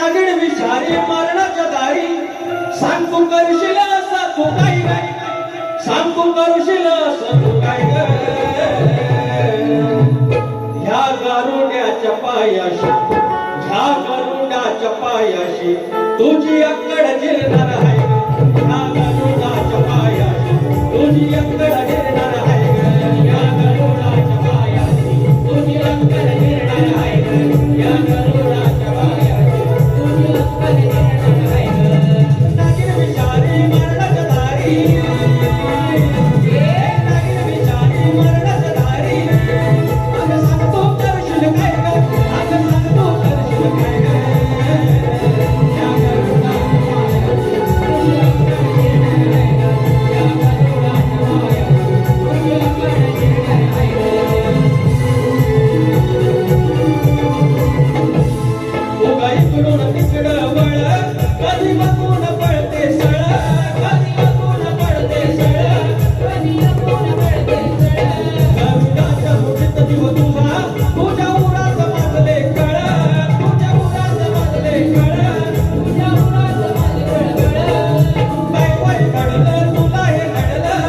नागिण विषारी मरणाच्या दारी सांग तू करशील असं तू काही नाही सांग तू करशील असं तू काही ह्या गारुड्याच्या पायाशी ह्या गारुड्याच्या पायाशी तुझी अक्कड जिरणार आहे ह्या गारुड्याच्या पायाशी तुझी अक्कड जिरणार आहे ह्या गारुड्याच्या पायाशी तुझी अक्कड जिरणार आहे ह्या गारुड्याच्या पायाशी तुझी अक्कड जिरणार आहे नागिन विषारी मरणाच्या दारी नागिन विषारी मरणाच्या दारी अगं सांगतो करशील काय ग अगं सांगतो करशील काय ग या गारुड्याच्या पायाशी तुझी अक्कड जिरणार आहे या गारुड्याच्या पायाशी तुझी अक्कड जिरणार आहे उगा इकडून तिकडं वळ कधी बघून पळते सळ कधी बघून पळते सळ कधी बघून पळते सळ गारुडाच्या मुठीत जीव तुझा तुझ्या उरात माजले कळ तुझ्या उरात माजले कळ तुझ्या उरात माजले कळ काय वाईट घडलं तुला हे घडलं